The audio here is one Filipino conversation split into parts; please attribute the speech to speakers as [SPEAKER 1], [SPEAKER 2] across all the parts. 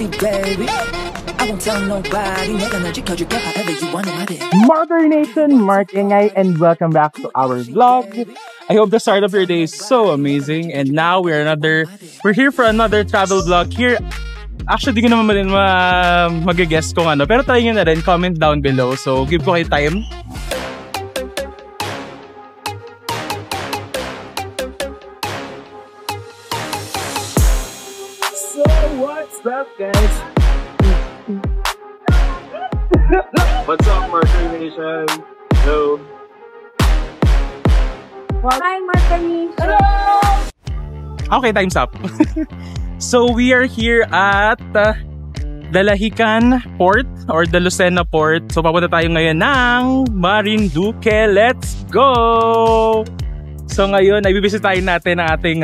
[SPEAKER 1] you, baby. I won't tell nobody. 내가 널 지켜줄게 however you want it, my dear.
[SPEAKER 2] Marker Nation, Mark Ingay, and welcome back to our vlog. I hope the start of your day is so amazing. And now we're here for another travel vlog here. Actually, di ko naman rin mag-guess kung ano. Pero try nyo na rin, comment down below. So, give ko kayo time. So, what's up, guys?
[SPEAKER 3] What's up, Marker Nation? Hello.
[SPEAKER 4] Hi, Marker Nation.
[SPEAKER 2] Hello! Okay, time's up. So, we are here at Dalahican Port or the Lucena Port. So, papunta tayo ngayon ng Marinduque. Let's go! So, ngayon, ay bibisitahin natin ang ating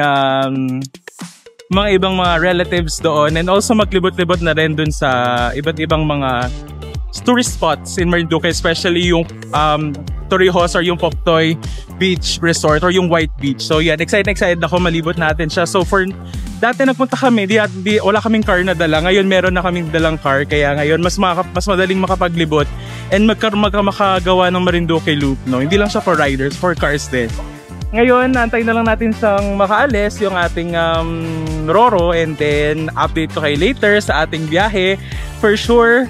[SPEAKER 2] mga ibang mga relatives doon and also maglibot-libot na rin dun sa iba't ibang mga tourist spots in Marinduque, especially yung Torrijos or yung Poktoy Beach Resort or yung White Beach. So yan, excited ako, malibot natin siya. So for dati nagpunta kami, wala kaming car na dala. Ngayon meron na kaming dalang car, kaya ngayon mas madaling makapaglibot and makagawa ng Marinduque Loop. No? Hindi lang siya for riders, for cars din. Ngayon, antay na lang natin siyang makaalis yung ating Roro and then update ko kayo later sa ating biyahe. For sure,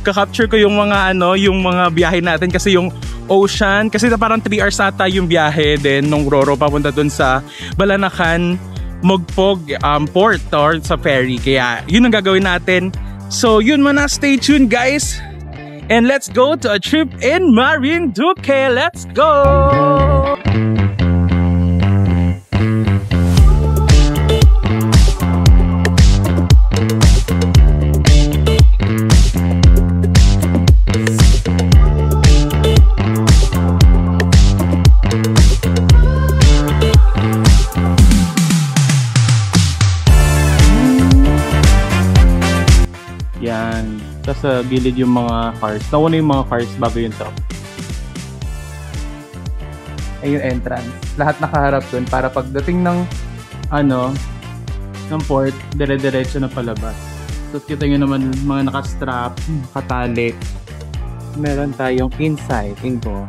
[SPEAKER 2] kakapture ko yung mga yung mga biyahe natin kasi yung ocean, kasi parang 3 hours ata yung biyahe din nung Roro papunta dun sa Balanacan Mogpog Port or sa ferry. Kaya yun ang gagawin natin. So yun muna, stay tuned guys. And let's go to a trip in Marinduque. Let's go! Yan. Tapos sa gilid yung mga cars. Nauna yung mga cars bago yung truck. Ay yung entrance. Lahat nakaharap dun para pagdating ng ng port, dire-diretso na palabas. Tapos kita nyo naman mga nakastrap, katali. Meron tayong inside, info.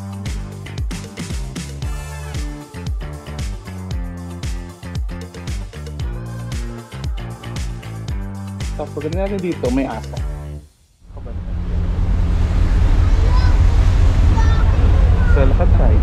[SPEAKER 2] Tapos pagdating natin dito, may asa. So, lakad tayo.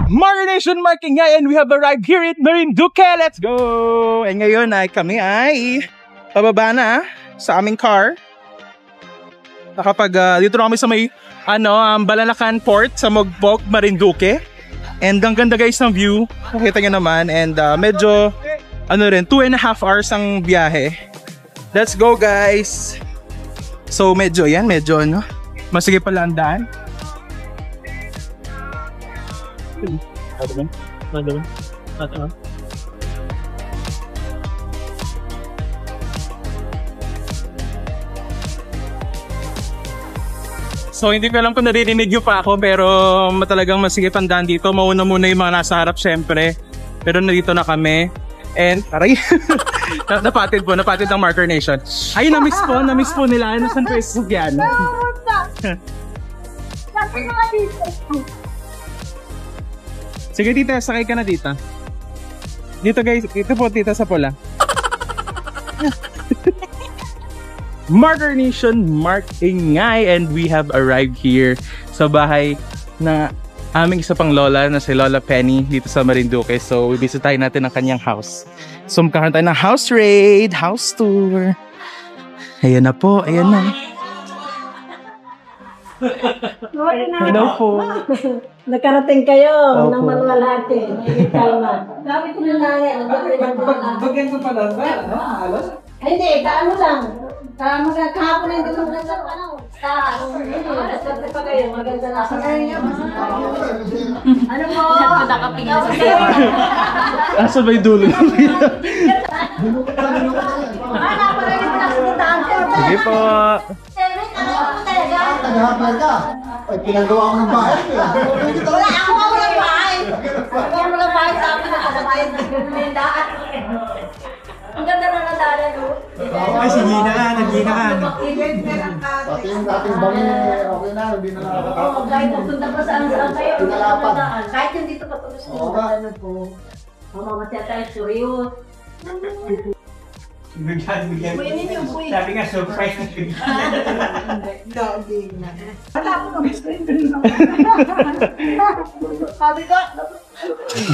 [SPEAKER 2] Marker Nation, Mark Ingay, and we have arrived here at Marinduque. Let's go! And ngayon kami ay pababa na sa aming car. Dito na kami sa may Balanacan Port sa Mogpog, Marinduque. And ang ganda guys ng view. Nakita nyo naman. And medyo 2.5 hours ang biyahe. Let's go guys! So medyo masigit pala ang daan. So hindi ko alam kung naririnig nyo pa ako, pero talagang masigit ang daan dito. Mauna muna yung mga nasa harap syempre. Pero nandito na kami. And aray, napatid ang Marker Nation. Ay, na-miss po nila. Nasaan Facebook yan? Sige tita, sakay ka na dito. Dito guys, dito po tita sa pula. Martyr Nation, Mark Ingay, and we have arrived here sa bahay na aming isa pang lola na si Lola Penny dito sa Marinduque. So, bibisitahin natin ang kanyang house. So, magkakaroon tayo ng house raid, house tour. Ayan na po, ayan na. Hello po.
[SPEAKER 5] Nakarating kayo ng malalaki. May kalma. Dami ko na nangyay.
[SPEAKER 6] Bagyan ko pala ba? Halos?
[SPEAKER 5] Hindi, kaano lang. Kahapon na hindi mo lang ano. Swerte pa kayo. Maganda na sa kanya. Ano po? Nakapingin sa sa'yo.
[SPEAKER 2] Asan ba yung dulo? Sige po.
[SPEAKER 7] Naghahapal ka. Ay, pinagawa ko ng bahay.
[SPEAKER 5] Wala ako ng bahay. Ako ng bahay sa amin na kapatayin ng daan. Ang ganda na nadala, no?
[SPEAKER 6] Ay, sige na, naghinaan.
[SPEAKER 7] Pati yung dating bangi, okay na, hindi na nakakatawa.
[SPEAKER 5] Oo, kahit pupunta pa saan kayo,
[SPEAKER 7] Pinalapad.
[SPEAKER 5] kahit hindi ito patuloy sa mga ano po. Mamamatya tayo, suryo.
[SPEAKER 6] Sabi nga, surprise na
[SPEAKER 5] Sabi ko,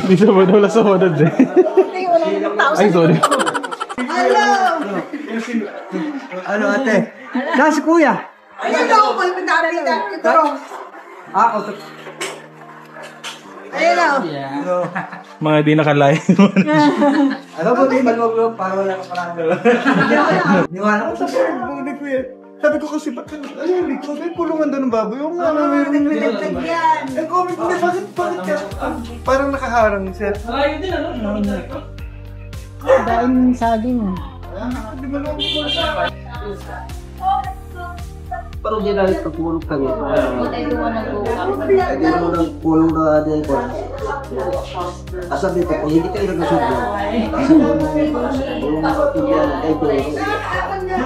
[SPEAKER 2] Hindi sa mga wala sa mga eh. Ay, sorry.
[SPEAKER 6] Ano ate? Kasi kuya.
[SPEAKER 5] ayan daw, palpindari na. Ito ro.
[SPEAKER 6] Auto.
[SPEAKER 5] Ayan daw.
[SPEAKER 2] Mga di nakalain.
[SPEAKER 6] Ano po din, maluwag para wala ka parang niwala ko sa parang ni kuya. Sabi ko kasi, ba't ano, sabi pulungan doon ng baboy. Yung ano,
[SPEAKER 5] Yan.
[SPEAKER 6] eh, comment ko, bakit ka? Parang nakaharang, sir.
[SPEAKER 5] Daing saging.
[SPEAKER 6] Di ba lang ko sa...
[SPEAKER 8] Parang di na pagpulong kami. Hindi mo nang pulong na din ko. Asa dito po, hindi kayo nagasundo. Asa mo pulong na kapigyan kayo po.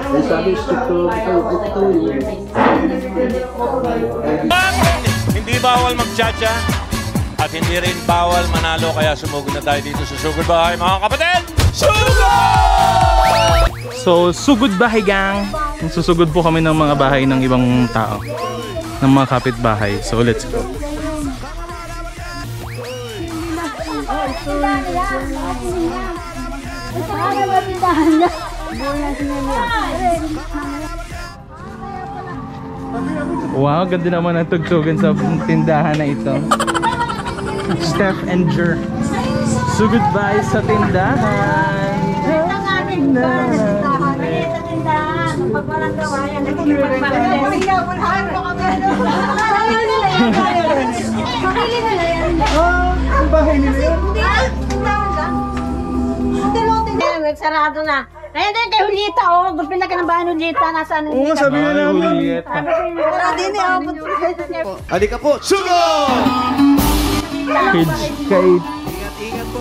[SPEAKER 8] May sabi ito,
[SPEAKER 9] Hindi bawal magchacha at hindi rin bawal manalo, kaya sumugod na tayo dito sa Sugod Bahay, mga kapatid! Sugod!
[SPEAKER 2] So, sugod bahay gang. Susugod po kami ng mga bahay ng ibang tao. Ng mga kapitbahay. So, let's go. Wow, ganda naman ang tugtugan sa tindahan na ito. Steph and Jer. Sugod bahay sa tindahan.
[SPEAKER 5] Pag walang gawayan, nakikipagpapalala. Makili nila yan.
[SPEAKER 6] Ang bahay nila yun.
[SPEAKER 5] Sarado na. Ayun din kay Julieta, oh. Gulpin na ka ng bahay ni Julieta. Nasaan
[SPEAKER 6] Oo,
[SPEAKER 5] Julieta?
[SPEAKER 6] sabi nga namin.
[SPEAKER 5] Wala din eh, oh.
[SPEAKER 6] Halika po, sugod!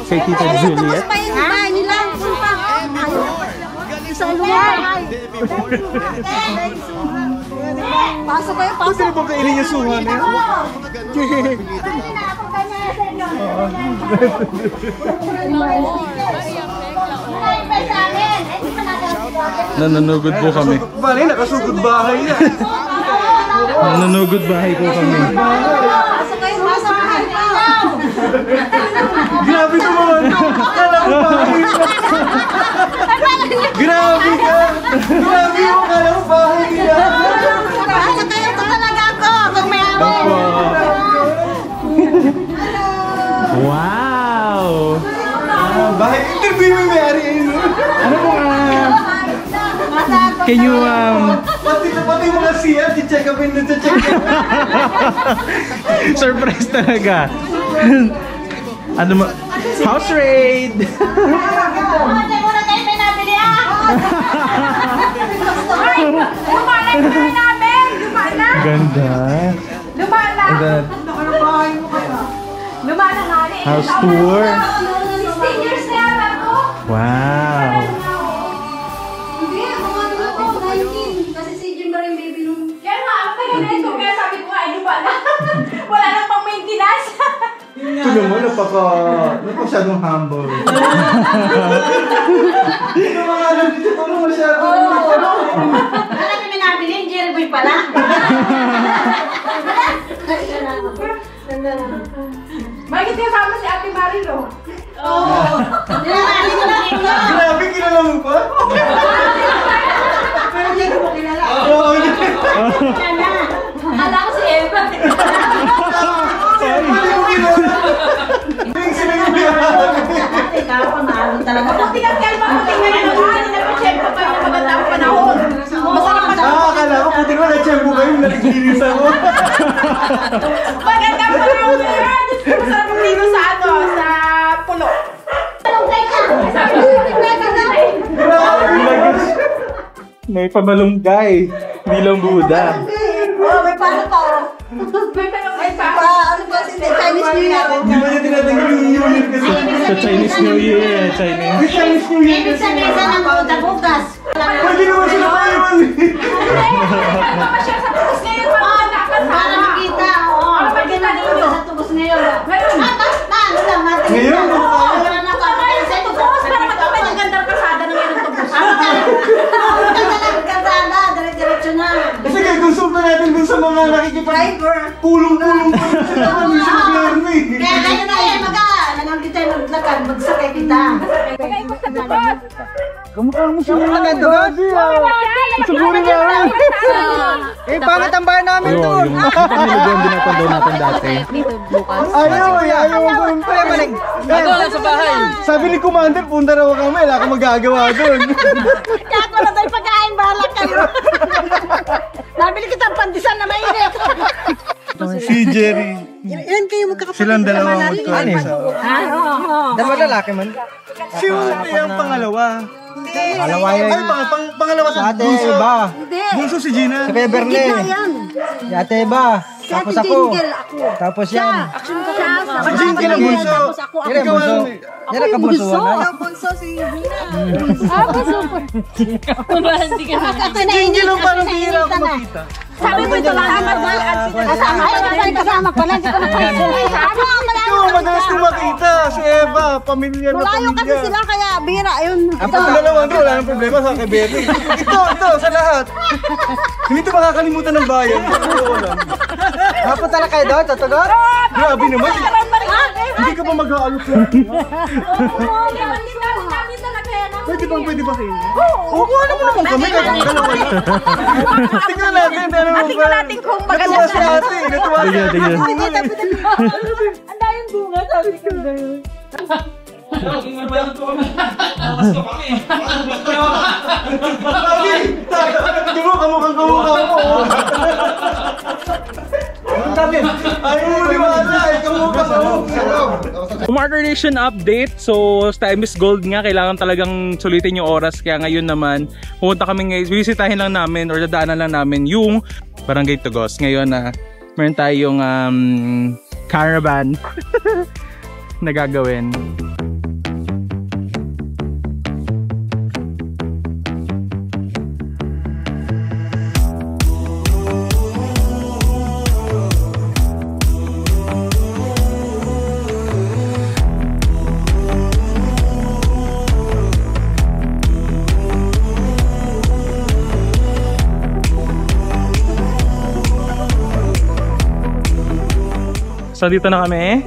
[SPEAKER 2] Kay Tita Juliet.
[SPEAKER 5] Pa yung bahay nila. Sa lugar. Pasok kayo,
[SPEAKER 6] Pwede
[SPEAKER 5] pasok.
[SPEAKER 6] na bang kainin yung suha na yan?
[SPEAKER 2] Nanunugod po kami.
[SPEAKER 6] Bali, nakasugod bahay na.
[SPEAKER 2] Nanunugod bahay po kami.
[SPEAKER 5] Pasok kayo, pasok kayo.
[SPEAKER 6] Grabe naman! Kala ko bahay na. Grabe ka! Grabe yung kala ko bahay nila.
[SPEAKER 5] Pasok kayo, ito talaga ako. Pag may amin.
[SPEAKER 2] Wow!
[SPEAKER 6] Bahay, interview mo may-ari yun.
[SPEAKER 2] Ano po can you
[SPEAKER 6] Pati mga siya, di-check upin na check upin.
[SPEAKER 2] surprise talaga. Ano mo? House raid!
[SPEAKER 5] Hindi muna kayo may nabili ah. Lumala na kayo namin. Lumala.
[SPEAKER 2] Ganda.
[SPEAKER 5] Lumala. Lumala nga rin.
[SPEAKER 2] House tour.
[SPEAKER 5] 16 years na yan ako.
[SPEAKER 2] Wow.
[SPEAKER 5] Hindi, mga ano ko, 19. Kasi si Jim ba rin baby nung... Kaya nga, ako tayo na ito. Kaya sabi ko nga, lumala. Wala nang pang maintenance.
[SPEAKER 6] Ito naman, napasyadong humble. Ito mga alam dito,
[SPEAKER 5] Bakit kasama si Ate Marilo?
[SPEAKER 6] Grabe, kilala mo pa?
[SPEAKER 5] Pero hindi ko kilala.
[SPEAKER 4] Akala ko si Eva.
[SPEAKER 6] Hindi ko kilala. Yung sinabihan.
[SPEAKER 5] Hindi ka kalma ko tingnan yung mga nagpa-check pa yung maganda ang panahon. Masarap pa siya.
[SPEAKER 6] Akala ko, puti ko na-check mo kayo, naligilis ako.
[SPEAKER 5] Maganda ang panahon ngayon. Masarap ang ligo sa ano, sa pulo.
[SPEAKER 2] May pamalunggay. Bilang Buddha.
[SPEAKER 5] Oh, may paano pa oh. May pa. Ano ba si Chinese New Year?
[SPEAKER 6] Di ba niya tinatanggal yung New Year kasi?
[SPEAKER 2] Sa Chinese New Year. Chinese.
[SPEAKER 6] Chinese New Year
[SPEAKER 5] Ibig
[SPEAKER 6] kasi.
[SPEAKER 5] sabihin sa ng butas.
[SPEAKER 6] Pwede naman sila maiwan.
[SPEAKER 5] Ano pa siya sa tubos ngayon? Para makita. Oo, pwede na ninyo. Sa tubos ngayon. Ngayon. Ano lang natin.
[SPEAKER 6] Ngayon?
[SPEAKER 5] Wala na ka. Sa tubos para matapay ng gandang kasada ng ngayon tubos. Kasada, dire-diretso na.
[SPEAKER 6] Kasi kaya kung sumpa natin dun sa mga nakikipag pulong-pulong pa rin sila kami sa gobyerno eh.
[SPEAKER 5] Kaya kayo na yan, nangangkita tayo maglakad, magsakay kita.
[SPEAKER 6] Kamukha mo siya mga nagdagasi ah. Suburin namin. Eh, pangit ang bayan namin doon.
[SPEAKER 2] Yung nilubuan din natin doon natin dati.
[SPEAKER 6] Ayaw ko yung pala. Sa bahay. Sabi ni Commander, punta raw kami, wala kang magagawa doon.
[SPEAKER 5] Kaya ko na tayo pagkain, bahala kayo. Nabili kitang pandisan na mainit.
[SPEAKER 6] Si Jerry.
[SPEAKER 5] Yan kayo magkakapatid.
[SPEAKER 6] Silang dalawa magkakaisa.
[SPEAKER 8] Dalawa lalaki man.
[SPEAKER 6] Si Uti ang pangalawa.
[SPEAKER 8] Pangalawa yan.
[SPEAKER 6] Ay, pangalawa sa
[SPEAKER 8] Ate
[SPEAKER 6] bunso.
[SPEAKER 8] Eva.
[SPEAKER 6] Bunso si Gina.
[SPEAKER 8] Si Kuya Bernel. Si Ate Eva. Tapos ako. Tapos yan.
[SPEAKER 6] Si Jingle ang bunso.
[SPEAKER 8] Yan ang bunso. Yan ang kabunsuan na.
[SPEAKER 6] Jingle ang parang bihira ako makita.
[SPEAKER 5] Sabi mo ito lang, kasama pala, hindi ko na
[SPEAKER 6] Ito, madalas kong makita. Si Eva, pamilya na pamilya.
[SPEAKER 5] kasi sila, kaya bihira, ayun.
[SPEAKER 6] Ang dalawa doon, wala nang problema sa kay Betty. Ito, sa lahat. Hindi ito makakalimutan ng bayan.
[SPEAKER 8] Napunta na kayo doon, tatagot?
[SPEAKER 6] Grabe naman. Hindi ka pa mag-aalok lang. Pwede ba kayo? Oo, ano mo naman kami kahit ang dalawa lang. Tingnan natin, ano mo ba?
[SPEAKER 5] Tingnan natin kung maganda
[SPEAKER 6] Natuwa si ate, natuwa si ate.
[SPEAKER 5] Ang dayong bunga, sabi ko gano'n.
[SPEAKER 6] Hindi mo, kamukha mo. Ayaw mo liwala, kamukha mo.
[SPEAKER 2] Marker Nation update. So, time is gold nga. Kailangan talagang sulitin yung oras. Kaya ngayon naman, pumunta kami ngayon. Bisitahin lang namin or dadaanan lang namin yung Barangay Tugos. Ngayon na meron tayong caravan na gagawin. So dito na kami.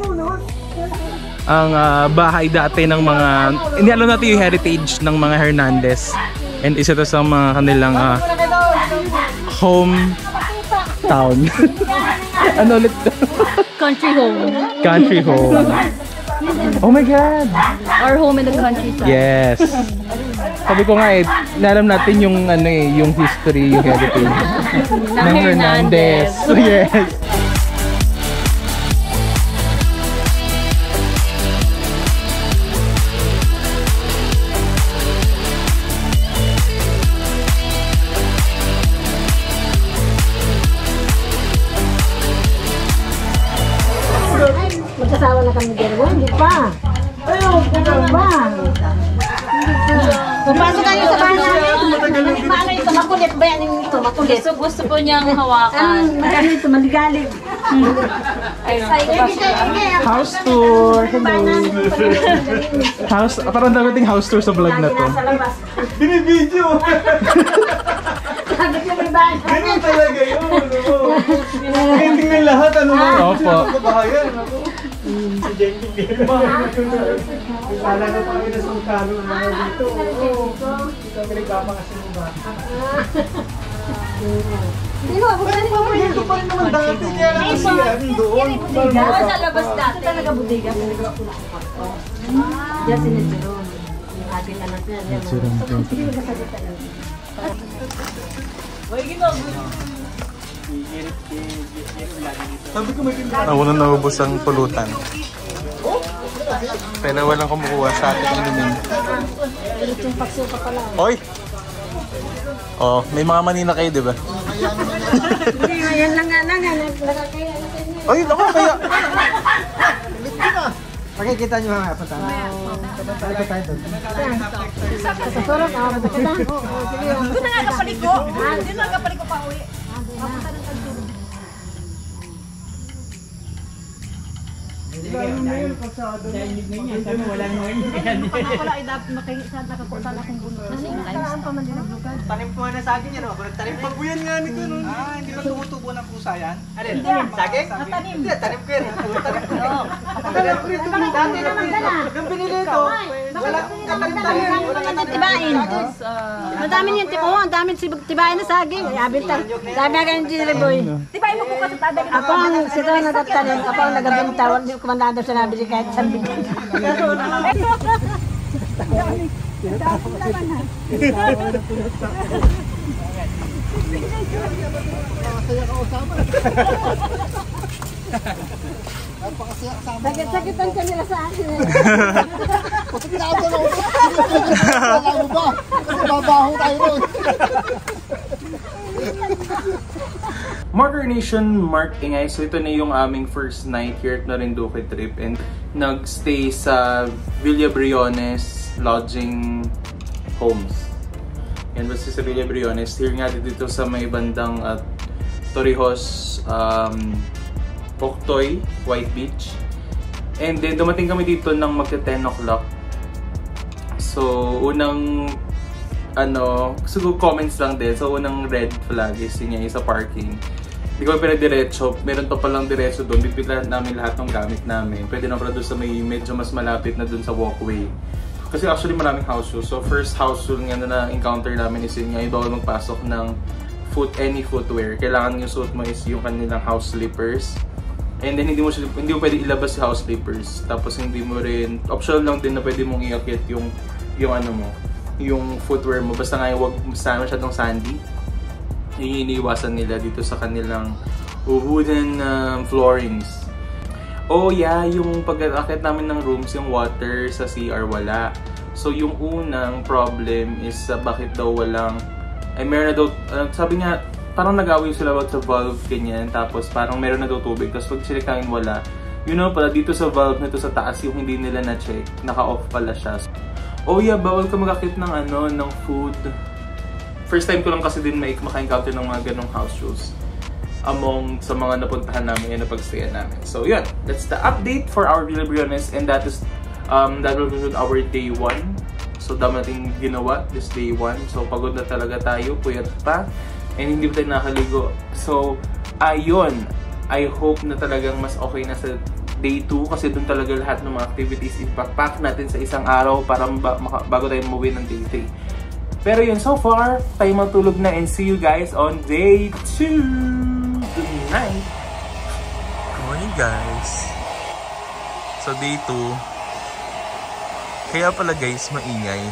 [SPEAKER 2] Ang bahay dati ng mga, hindi alam natin yung heritage ng mga Hernandez. And isa to sa mga kanilang home town. Ano ulit to?
[SPEAKER 4] Country home.
[SPEAKER 2] Country home. Oh my God!
[SPEAKER 4] Our home in the countryside.
[SPEAKER 2] Yes. Sabi ko nga alam natin yung yung history, yung heritage ng Hernandez. So yes.
[SPEAKER 5] Magkasawa na kami dalawa, hindi pa. Hindi pa. Pumasok kayo sa bahay namin. Paano ito? Makulit ba yan yung ito? Makulit.
[SPEAKER 4] So gusto po niyang hawakan.
[SPEAKER 5] Ano ito? Maligalig.
[SPEAKER 2] House tour. Hello. Parang dating house tour sa vlog na to.
[SPEAKER 5] Nasa labas.
[SPEAKER 6] Binibidyo.
[SPEAKER 5] Dagat yung may bahay.
[SPEAKER 6] Ganyan talaga yun. Hindi ng lahat. Ano na?
[SPEAKER 2] Opo.
[SPEAKER 6] Kabahayan. Si Jenny Birma. Kala na pa kami na sungkalo na dito. Ito pinagpapakasya ng bata.
[SPEAKER 5] Hindi ko, buksan mo mo yun.
[SPEAKER 6] Ito pa rin naman dati. Kaya lang kasi yan doon.
[SPEAKER 4] Sa labas dati.
[SPEAKER 5] Talaga budiga. Diyan sinisiron. Yung ating anak niya. Sige, magkasalita lang.
[SPEAKER 6] Sabi ko may tindahan.
[SPEAKER 2] Ako na naubos ang pulutan. Pero walang kumukuha sa ating inumin.
[SPEAKER 5] Yung pagsuka pala.
[SPEAKER 2] Hoy! Oh, may mga manina kayo, di ba?
[SPEAKER 5] Hindi, yan lang nga. Nakakaya.
[SPEAKER 2] Ay, naku, kaya...
[SPEAKER 6] Pakikita nyo mga patama. Ito tayo doon.
[SPEAKER 5] Sa sorok, ako kita. Sige,
[SPEAKER 4] Doon na nga kapaliko. Doon na nga kapaliko pa uwi. Wala ay dapat makikisan nakakutan akong bunot. Saan pa man din naglugan?
[SPEAKER 6] Tanim po na sa akin yan, oh. Tanim pagbuyan nga ni ko nun. Ah, hindi ba tumutubo ng pusa yan? Alin? Saging?
[SPEAKER 4] Tanim.
[SPEAKER 6] Hindi, tanim ko yan. Tanim ko yan.
[SPEAKER 5] dati naman dala.
[SPEAKER 6] Yung pinili ito, walang katanim-tanim.
[SPEAKER 5] Tibain. Madami niyan tipo, ang dami tibain na saging. Abintan. Sabi nga yung Jiriboy.
[SPEAKER 4] Tibayin mo po kasi tabi.
[SPEAKER 5] Ako ang sito nagtanim, ako ang nagabinta, hindi ko man nado sinabi si kahit isang bigyan. Sakit-sakitan ka nila sa akin.
[SPEAKER 7] Kasi pinakaw na ako. Wala mo ba? Kasi babaho tayo ron.
[SPEAKER 2] Marker Nation, Mark Ingay. So ito na yung aming first night here at Marinduque trip and nagstay sa Villa Briones Lodging Homes. Yan basta sa Villa Briones. Here nga dito sa may bandang at Torrijos, Poktoy, White Beach. And then dumating kami dito ng magka 10 o'clock. So unang siguro comments lang din. So unang red flag is yun yung sa parking. Hindi ko pinadiretso, meron pa palang diretso doon. Bibigyan namin lahat ng gamit namin. Pwede na pala doon sa may medyo mas malapit na doon sa walkway. Kasi actually maraming house rules. So first house rule nga na encounter namin is yun nga, yung bawal magpasok ng any footwear. Kailangan yung suot mo is yung kanilang house slippers. And then hindi mo pwede ilabas yung house slippers. Tapos hindi mo rin, optional lang din na pwede mong iakit yung footwear mo. Basta nga huwag masyadong sandy. Yung iniiwasan nila dito sa kanilang wooden floorings. Oh yeah, yung pag-akit namin ng rooms, yung water sa CR wala. So yung unang problem is bakit daw walang, meron na daw, sabi nga, parang nag-away sila about sa valve ganyan. Tapos parang meron na daw tubig. Tapos pag sinikangin wala. Pala dito sa valve na to sa taas yung hindi nila na-check. Naka-off pala siya. Oh yeah, bawal ka mag-akit ng ng food. First time ko lang kasi din maka-encounter ng mga ganong house rules among sa mga napuntahan namin and napag-stayan namin. So yun, that's the update for our Villa Briones and that will conclude our day 1. So dami nating ginawa this day 1. So pagod na talaga tayo, puyat pa, and hindi pa tayo nakaligo. So ayun, I hope na talagang mas okay na sa day 2 kasi dun talaga lahat ng mga activities ipapack natin sa isang araw para bago tayo umuwi ng day 3. Pero yun, so far, tayo matulog na and see you guys on day 2. Good night! Good morning guys! So day 2, kaya pala guys, maingay.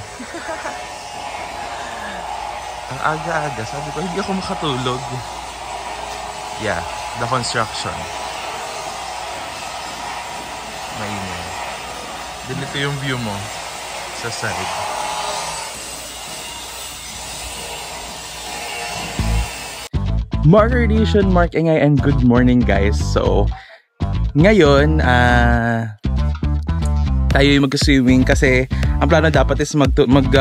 [SPEAKER 2] Ang aga-aga, sabi ko, hindi ako makatulog. Yeah, the construction. Maingay. Then ito yung view mo sa side. Marker Nation, Mark Ingay, and good morning guys. So, ngayon, tayo yung mag-swimming kasi ang plano dapat is Marinduque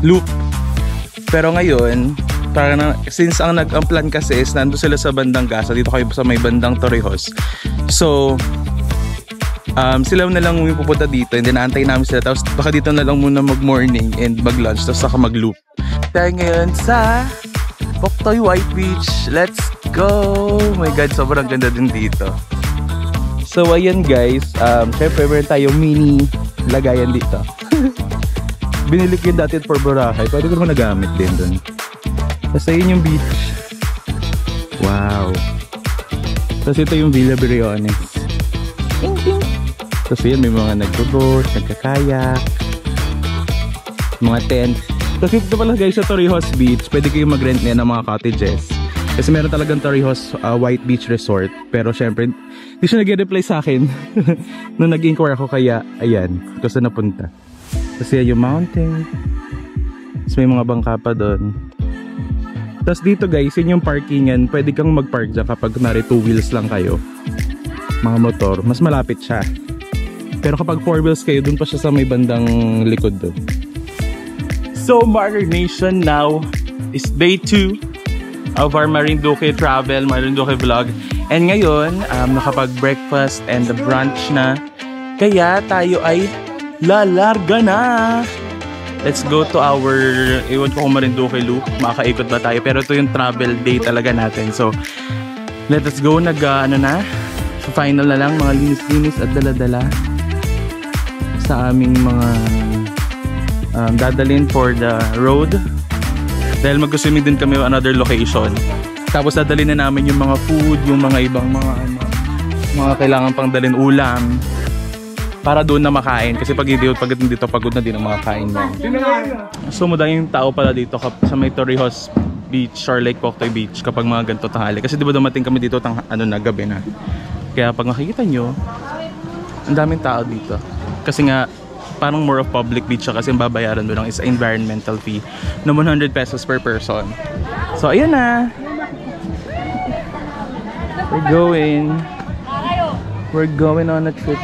[SPEAKER 2] Loop. Pero ngayon, since ang plan kasi is nandun sila sa bandang Gasa, dito kayo sa may bandang Torrijos. So, Sila na lang yung pupunta dito and then naantay namin sila. Tapos baka dito na lang muna mag-morning and mag-lunch. Tapos saka mag-loop. Tayo ngayon sa Poktoy White Beach. Let's go! Oh my God, sobrang ganda din dito. So ayan guys, syempre meron tayong mini lagayan dito. Binili ko yun dati for Boracay. Pwede ko naman nagamit din dun. Tapos ayun yung beach. Wow! Tapos ito yung Villa Briones. Ting ting! Tapos yun, may mga nagbo-boat, nagkakayak, mga tents. Tapos ito pala guys sa Torrijos Beach, pwede kayong mag-rent na ng mga cottages. Kasi meron talagang Torrijos White Beach Resort. Pero syempre, hindi siya nag-reply sa akin nung nag-inquire ako, kaya ayan, kung saan napunta. Tapos yan yung mountain. Tapos may mga bangka pa doon. Tapos dito guys, yun yung parkingan. Pwede kang mag-park dyan kapag kunwari 2 wheels lang kayo. Mga motor, mas malapit siya. Pero kapag 4 wheels kayo, dun pa siya sa may bandang likod doon. So Marker Nation, now is day 2 of our Marinduque travel, Marinduque vlog. And ngayon, nakapag-breakfast and the brunch na. Kaya tayo ay lalarga na. Let's go to our, iwan ko kung Marinduque loop, makakaikot ba tayo. Pero ito yung travel day talaga natin. So let us go, ano na, final na lang, mga linis-linis at dala-dala sa aming mga dadalhin for the road. Dahil mag-swimming din kami another location. Tapos dadalhin na namin yung mga food, yung mga ibang mga kailangan pang dalhin, ulam, para doon na makain. Kasi pag dito pagod na din ang makakain mo. So madaming tao pala dito sa may Torrijos Beach or Lake Poktoy Beach kapag mga ganito tanghali. Kasi di ba dumating kami dito gabi na. Kaya pag makikita nyo, ang daming tao dito. Kasi nga, parang more of public beach siya kasi ang babayaran mo lang is environmental fee na 100 pesos per person. So, ayan na! We're going on a trip.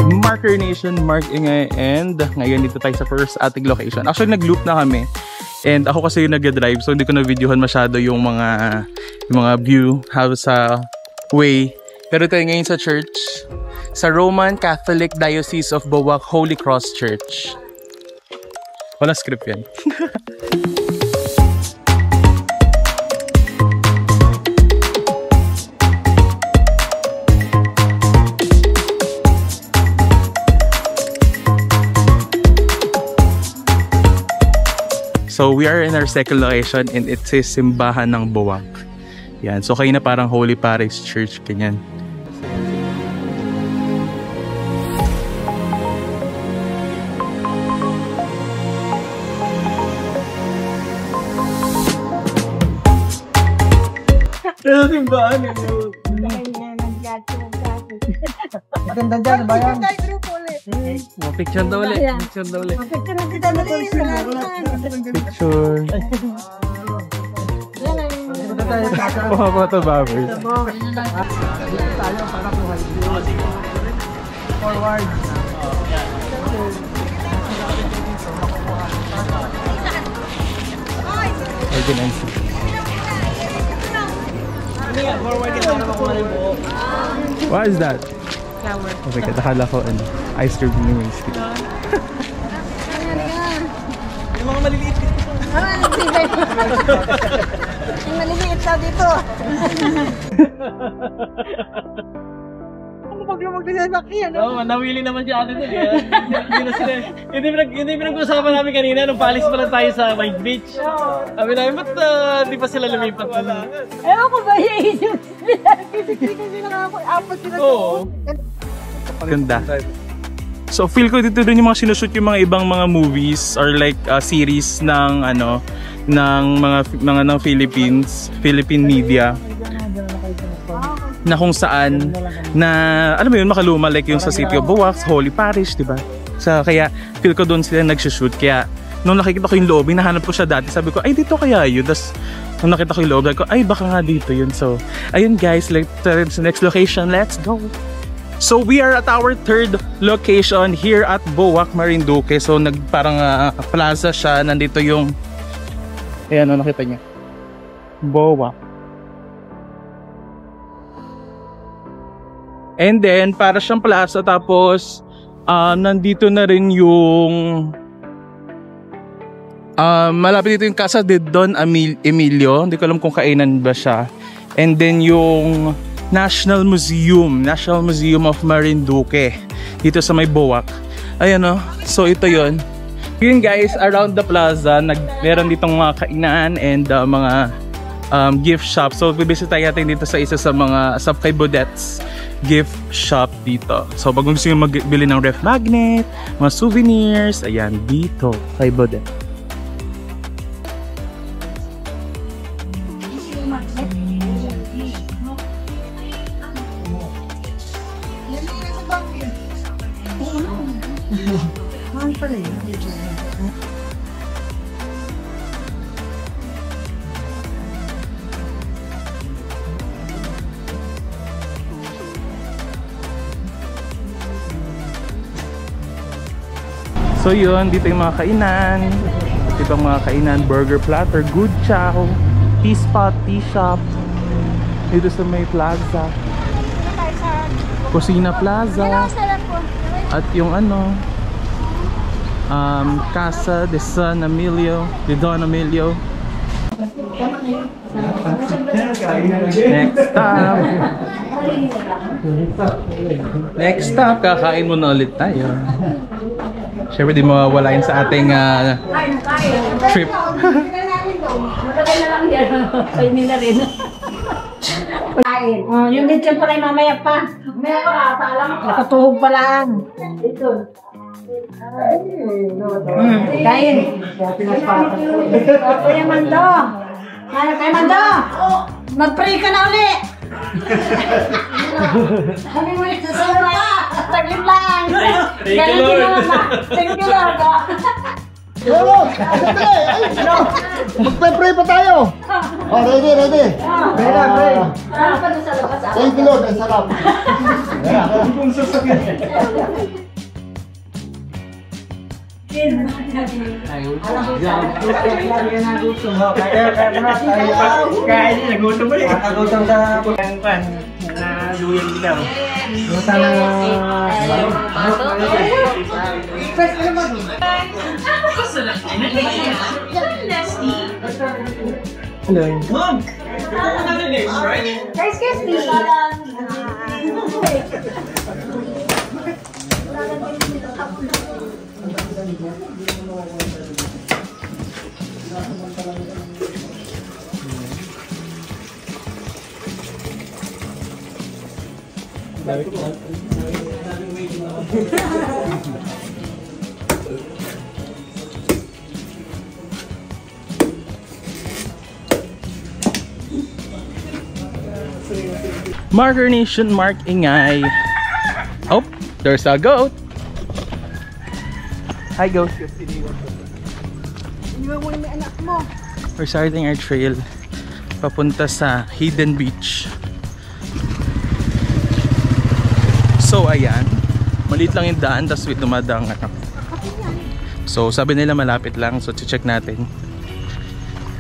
[SPEAKER 2] Marker Nation, Mark Ingay, and ngayon dito tayo sa first ating location. Actually nag-loop na kami and ako kasi yung nag-drive, so hindi ko na videohan masyado yung mga view how sa way. Pero tayo ngayon sa church, sa Roman Catholic Diocese of Boac Holy Cross Church. Wala script yan. So we are in our second location and it says Simbahan ng Boac. Yan. So kayo na parang Holy Parish Church, ganyan. Simbahan ng Boac.
[SPEAKER 6] Maganda dyan, bayan.
[SPEAKER 2] Picture daw ulit. Picture. Photo bombers.
[SPEAKER 6] Tayo para buhay. Forward.
[SPEAKER 2] Organize. What is that?
[SPEAKER 4] Flower.
[SPEAKER 2] Okay, nakala ko ice cream ni Winston.
[SPEAKER 6] Yung mga maliliit dito.
[SPEAKER 5] Yung maliliit daw dito.
[SPEAKER 6] maglumag na sasakyan.
[SPEAKER 10] Oo, nawili naman si ate doon eh. Hindi pinag-usapan namin kanina nung paalis pa lang tayo sa White Beach. Sabi namin, ba't di pa sila lumipat na?
[SPEAKER 5] Ewan ko ba iisip sila? Kasi nakaka-apat sila.
[SPEAKER 10] Oo.
[SPEAKER 2] Ganda. So feel ko dito din yung mga sinushoot yung mga ibang mga movies or like series ng ano ng mga ng Philippine media na kung saan na alam mo yun makaluma like yung sa City of Buwak, Holy Parish, di ba? So kaya feel ko doon sila nagshoot kaya nung nakikita ko yung loob, hinahanap ko siya dati, sabi ko ay dito kaya yun. Tapos nung nakita ko yung loob, sabi ko ay baka nga dito yun. So ayun guys, let's sa next location, let's go. So we are at our third location here at Buwak, Marinduque. So parang plaza siya. Nandito yung ayan o, nakita niyo Buwak. And then para siyang plaza. Tapos nandito na rin yung malapit dito yung Casa de Don Emilio. Hindi ko alam kung kainan ba siya. And then yung National Museum of Marinduque dito sa may Buwak. Ayan o. So ito yon. Yun guys, around the plaza meron ditong mga kainan and mga gift shop. So bibisit tayo natin dito sa isa sa mga kay Bodet's gift shop dito. So pag gusto nyo magbili ng ref magnet, mga souvenirs, ayan dito kay Bodet. So yun, dito yung mga kainan. Dito yung mga kainan, burger platter, good chow, tea spot, tea shop. Dito sa may plaza, Cocina Plaza. At yung ano, Casa de Don Emilio. Next stop, kakain muna ulit tayo. Siyempre di mawawala yun sa ating trip.
[SPEAKER 5] Magagay na lang yan. Kainin na rin. Yung lechon pala yung mamaya pa. Mamaya pa, paalam pa. Nakatuhog pa lang. Ito. Kain. Kuya Mando. Kuya Mando. Mag-pray ka na uli. Sabi mo ito sa pa. Taglim lang.
[SPEAKER 10] Thank you Lord.
[SPEAKER 5] Thank you Lord.
[SPEAKER 7] Lord, magpe-pray pa tayo. Oh, ready. Pray. Thank you Lord, ang sarap. Kung sasakit.
[SPEAKER 6] Nagutom sa pan na luyang dilaw. Gutom
[SPEAKER 2] Marker Nation, Mark Ingay. Oh, there's a goat. Hi goat. We're starting our trail papunta sa Hidden Beach. So ayan, maliit lang yung daan, tas with dumadang ano. So sabi nila malapit lang, so check natin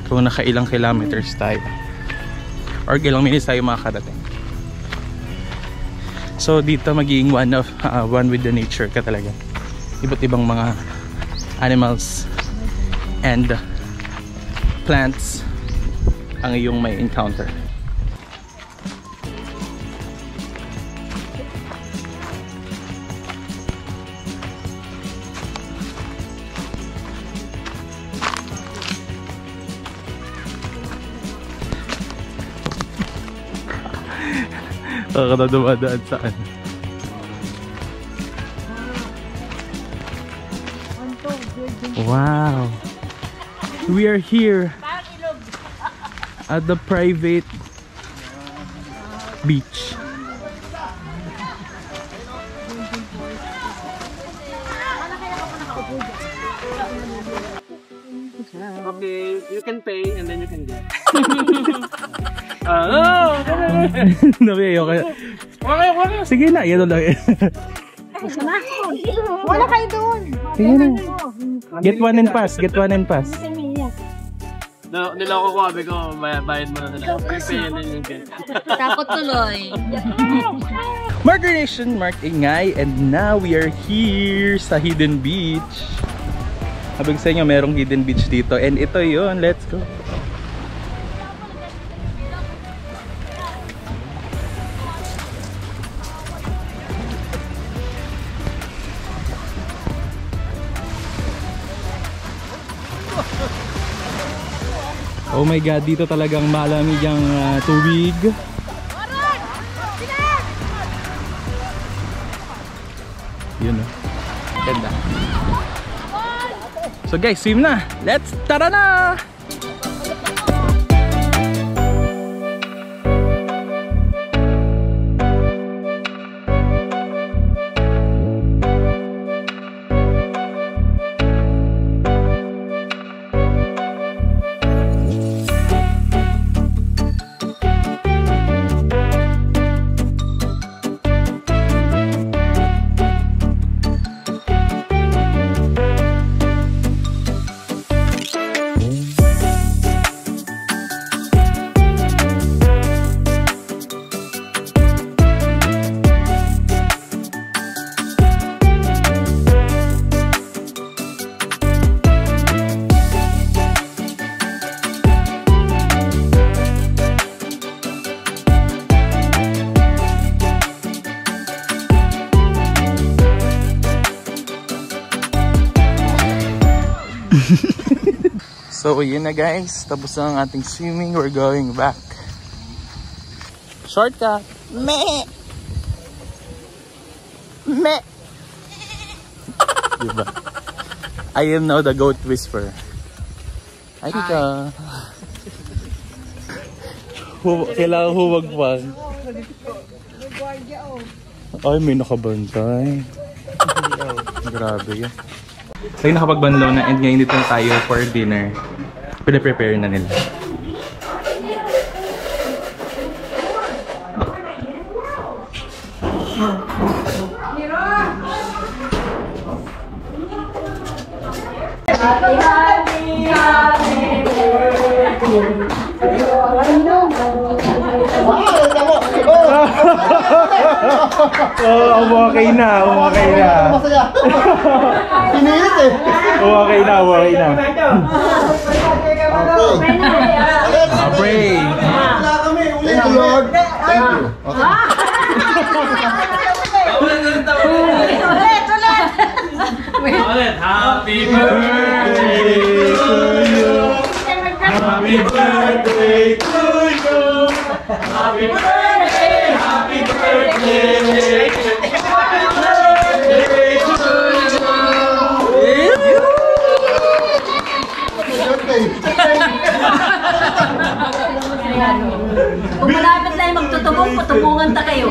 [SPEAKER 2] kung nakailang kilometers tayo or ilang minutes tayo makakarating. So dito magiging one with the nature ka talaga. Iba't ibang mga animals and plants ang iyong may encounter. Ako na dumadaan saan. Wow. We are here at the private beach.
[SPEAKER 10] Okay, you can pay and then you can get.
[SPEAKER 2] Nabiyo ka. Okay. Sige na, yan lang.
[SPEAKER 5] Wala kayo doon.
[SPEAKER 2] Sige na. Get one and pass.
[SPEAKER 10] Niloko ko, sabi ko, bayad mo na nila. You pay and then you get.
[SPEAKER 5] Takot tuloy.
[SPEAKER 2] Marker Nation, Mark Ingay, and now we are here sa Hidden Beach. Habig sa inyo, merong Hidden Beach dito. And ito yun, let's go. Oh my God, dito talagang malamig ang tubig. Yun o. Ganda. So guys, swim na. Tara na! So yun na guys, tapos na ang ating swimming, we're going back. Shortcut! Meh! Diba? I am now the goat whisperer. Ay ka. Kailangan huwag pa. Ay, may nakabantay. Grabe yun. So yung nakapagbanlaw na and ngayon dito na tayo for dinner. Pina-prepare na nila. Okay na.
[SPEAKER 7] Pinilit eh.
[SPEAKER 2] Okay na. Pray.
[SPEAKER 7] Thank you, Lord. Thank you.
[SPEAKER 10] Ulit. Happy birthday to you. Happy birthday to you. Happy birthday. Happy birthday.
[SPEAKER 5] Kung malapit lang magtutubong, patubungan ta kayo.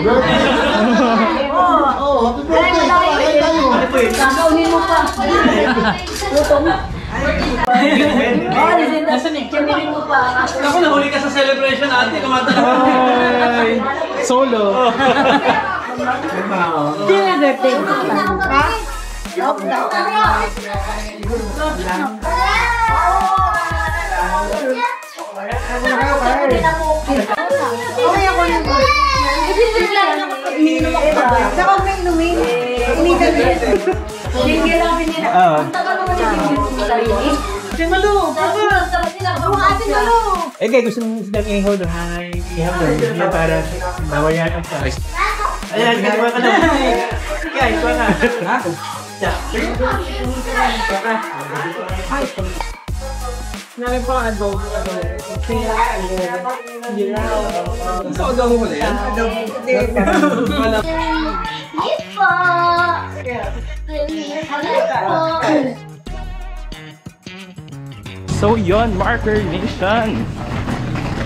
[SPEAKER 5] Oo. Happy birthday. Kakaunin mo pa. Lutong. Kinirin mo pa.
[SPEAKER 10] Ako nahuli ka sa celebration ate, kumanta na.
[SPEAKER 2] Solo.
[SPEAKER 5] Happy birthday.
[SPEAKER 10] Okay, gusto nyo silang i-hold or i-have them para bawayan ang price. Ayan, kaya ka na. Guys, wala. Namin pa ang adult.
[SPEAKER 2] So yon, Marker Nation.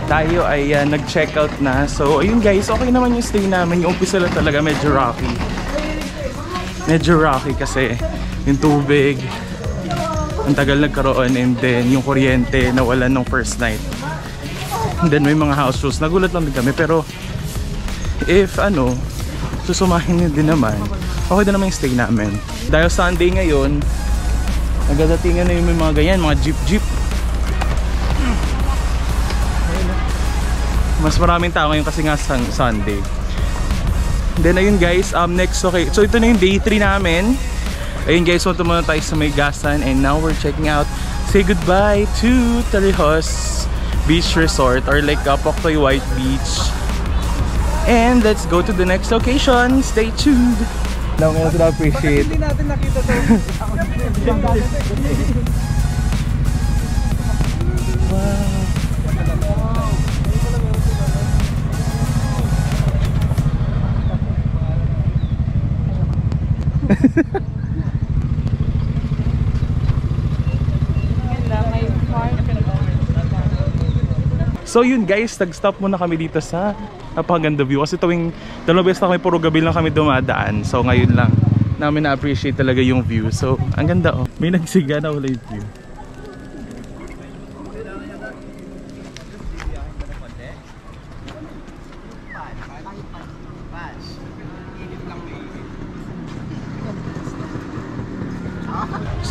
[SPEAKER 2] Tayo ay nag-check out na. So ayun guys, okay naman yung stay namin. Yung umpisa lang talaga medyo rocky. Medyo rocky kasi yung tubig ang tagal nagkaroon, and then yung kuryente nawalan nung first night. And then may mga house rules. Nagulat lang din kami, pero if susumahin din naman, okay din naman yung stay namin. Dahil Sunday ngayon, nagdatingan na yung mga ganyan, mga jeep. Mas maraming tao ngayon kasi nga Sunday. Then ayun guys, next, okay. So ito na yung day 3 namin. Ayun guys, punta muna tayo sa May Gasan, and now we're checking out. Say goodbye to Torrijos Beach Resort, or like Poktoy White Beach. And let's go to the next location. Stay tuned. Now ngayon natin appreciate. Hindi natin nakita to. Wow. So yun guys, nag-stop muna kami dito sa napakaganda view. Kasi tuwing dalawang beses na kami, puro gabi lang kami dumadaan. So ngayon lang namin na-appreciate talaga yung view. So ang ganda oh. May nagsiga na wala yung view.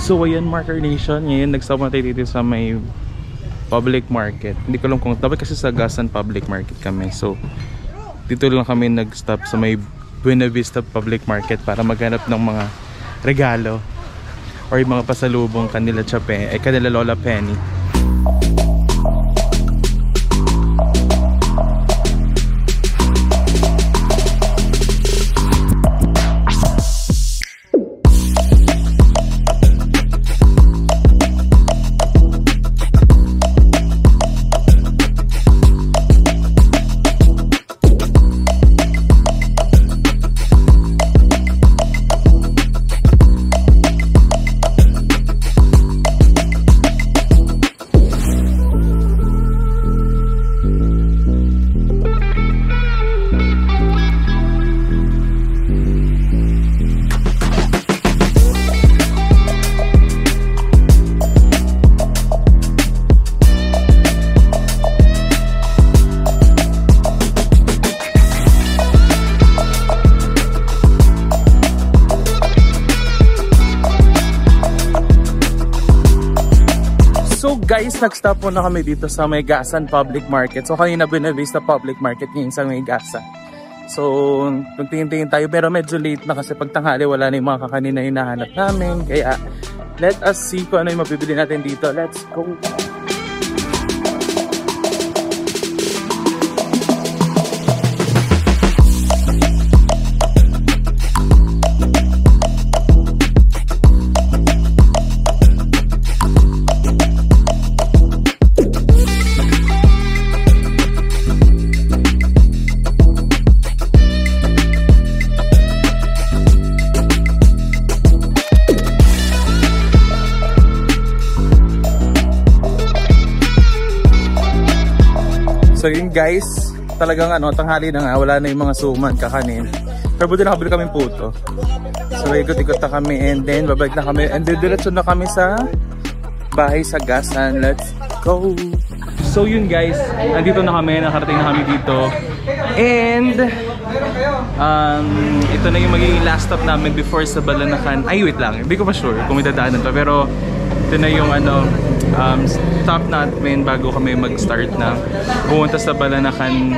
[SPEAKER 2] So ayan, Marker Nation, ngayon nag-stop natin dito sa may public market. Hindi ko alam kung dapat, kasi sa Gasan public market kami. So dito lang kami nag-stop sa may Buena Vista public market para maghanap ng mga regalo or yung mga pasalubong kanila kanila Lola Penny. So guys, nag-stop muna kami dito sa May Gasan Public Market. So kanina Buena Vista Public Market, ngayon sa May Gasan. So nagtingin-tingin tayo, pero medyo late na kasi pagtanghali wala na yung mga kakanin na hinahanap namin. Kaya let us see kung ano yung mabibili natin dito. Let's go! So yun guys, talagang tanghali na nga, wala na yung mga suman, kakanin. Pero buti nakabili kami puto. So ikot-ikot na kami, and then babalik na kami, and then diretso na kami sa bahay sa Gasan. Let's go! So yun guys, nandito na kami, nakarating na kami dito. And ito na yung magiging last stop namin before sa Balanacan. Ay wait lang, hindi ko pa sure kung may dadaanan pa, pero ito na yung stop natin bago kami mag-start na pumunta sa Balanacan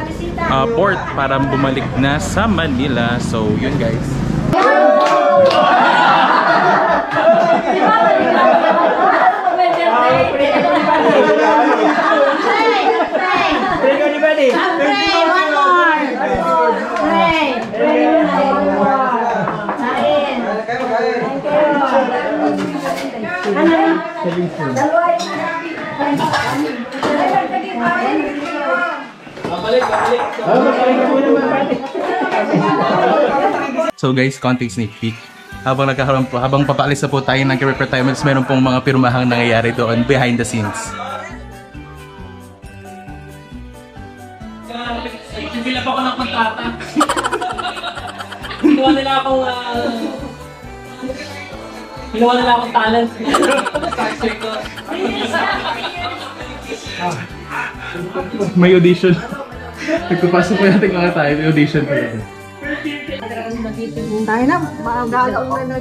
[SPEAKER 2] port para bumalik na sa Manila. So yun guys. So guys, konting sneak peek. Habang papaalis na po tayo ng retirements, meron pong mga pirmahang nangyayari doon behind the scenes.
[SPEAKER 10] Bilap ako ng kontrata. Ginawa nila akong talent.
[SPEAKER 2] May audition. Nagpapasok po natin mga tayo. May audition po natin.
[SPEAKER 5] Tayo na, maaga-aga ko na.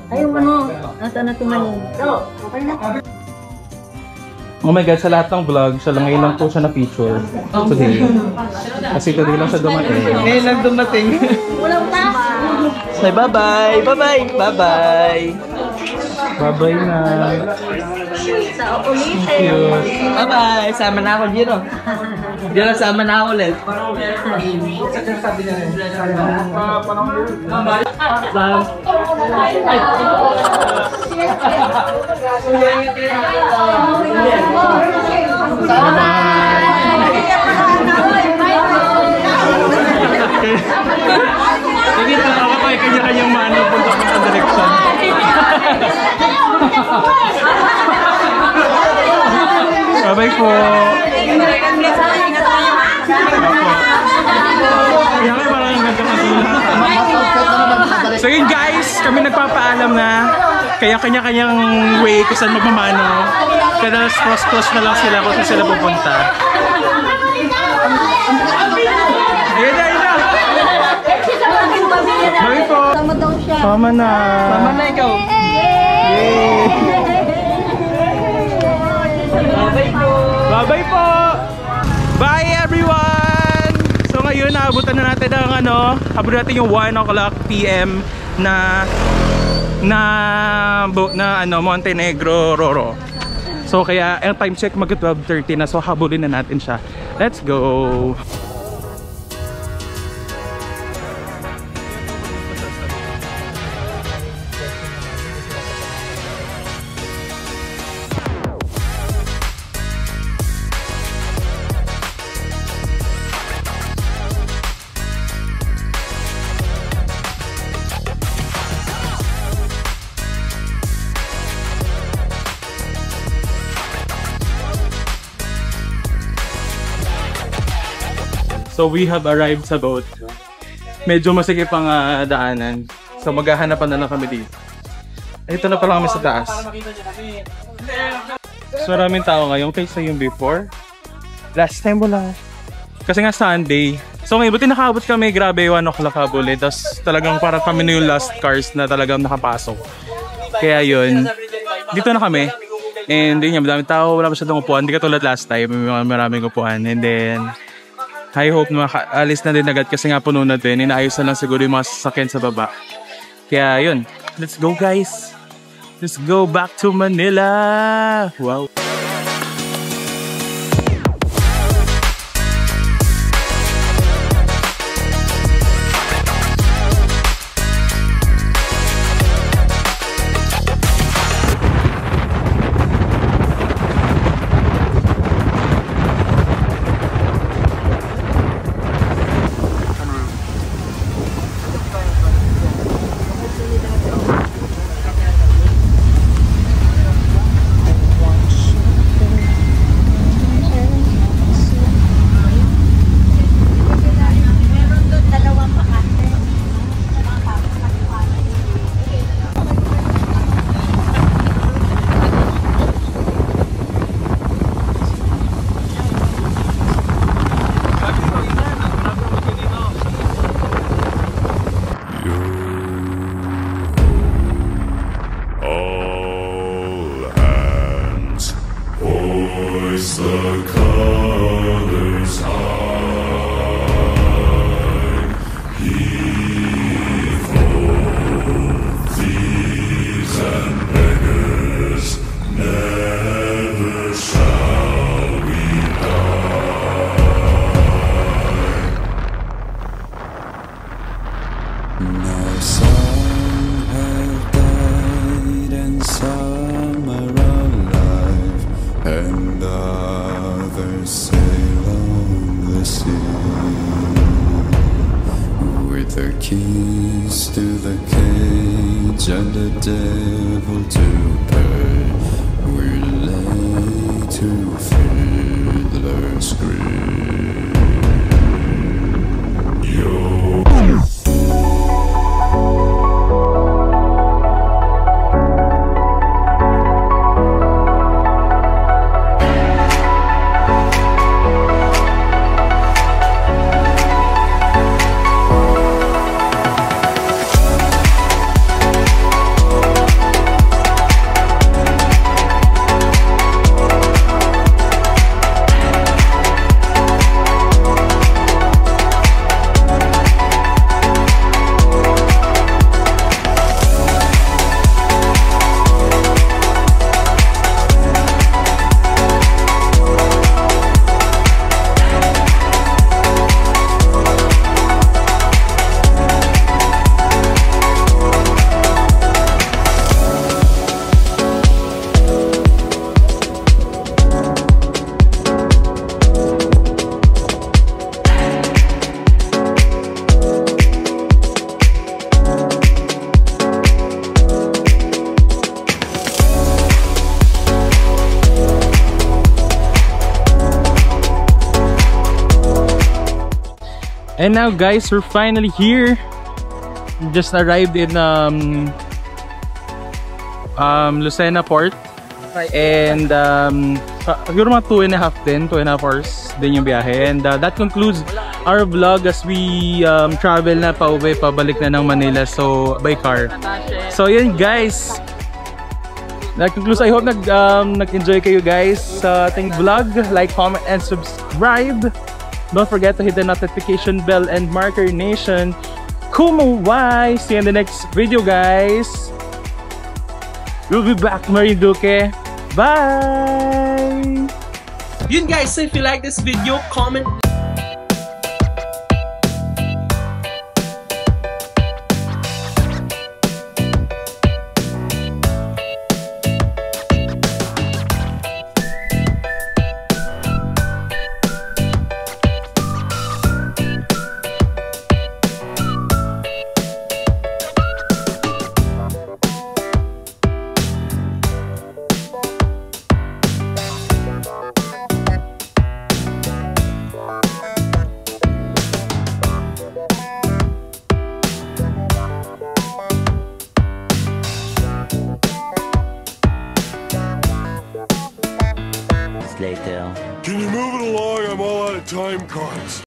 [SPEAKER 5] Ayun ano, nasa na tumanin. Okay na.
[SPEAKER 2] Oh my God, sa lahat ng vlog, siya lang ngayon lang po siya na-feature today. Kasi today lang siya dumating.
[SPEAKER 6] Ngayon lang dumating.
[SPEAKER 5] Walang taas.
[SPEAKER 6] Say bye-bye! Bye-bye! Bye-bye!
[SPEAKER 2] Bye-bye na.
[SPEAKER 5] Sa ulitin.
[SPEAKER 6] Bye-bye! Sama na ako, Gino. Gino, sama na ako ulit.
[SPEAKER 2] Hindi talaga ako ay kanya-kanyang mano punta sa direksyon. Bye-bye po. So yun guys, kami nagpapaalam na. Kaya kanya-kanyang way kung saan magmamano. Kaya cross-cross na lang sila kung saan sila pupunta. Ayun na, ayun na. Bye po.
[SPEAKER 5] Sama daw siya.
[SPEAKER 2] Sama na.
[SPEAKER 6] Sama na ikaw. Bye-bye po.
[SPEAKER 2] Bye-bye po. Bye everyone. So ngayon naabutan na natin ang abutan natin yung 1 o'clock PM na Montenegro Roro. So kaya ang time check mag 12:30 na, so habulin na natin siya. Let's go. So we have arrived sa boat. Medyo masikip ang daanan. So maghahanapan na lang kami dito. Ito na pala kami sa taas. So maraming tao ngayon kaysa yung before. Last time wala. Kasi nga Sunday. So ngayon, buti nakaabot kami. Grabe, 1 o'clock habuli. Tapos talagang parang kami na yung last cars na talagang nakapasok. Kaya yun. Dito na kami. And yun nga, madaming tao. Wala masyadong upuan. Hindi katulad last time. May maraming upuan. And then I hope na makaalis na din agad kasi nga puno na din. Inaayos na lang siguro yung mga sasakyan sa baba. Kaya yun. Let's go guys. Let's go back to Manila. Wow.
[SPEAKER 11] The keys to the cage and the devil to pay. We're late to fiddler's grave. Yo.
[SPEAKER 2] And now guys, we're finally here. Just arrived in Lucena Port. And siguro mga 2.5 hours din yung biyahe. And that concludes our vlog as we travel na pauwi, pabalik na ng Manila, so by car. So yun guys, that concludes. I hope nag-enjoy kayo guys sa ating vlog. Like, comment, and subscribe. Don't forget to hit the notification bell and Marker Nation. Kumawai! See you in the next video guys. We'll be back, Marinduque. Bye!
[SPEAKER 10] Yun guys, so if you like this video, comment.
[SPEAKER 11] Later.
[SPEAKER 12] Can you move it along? I'm all out of time cards.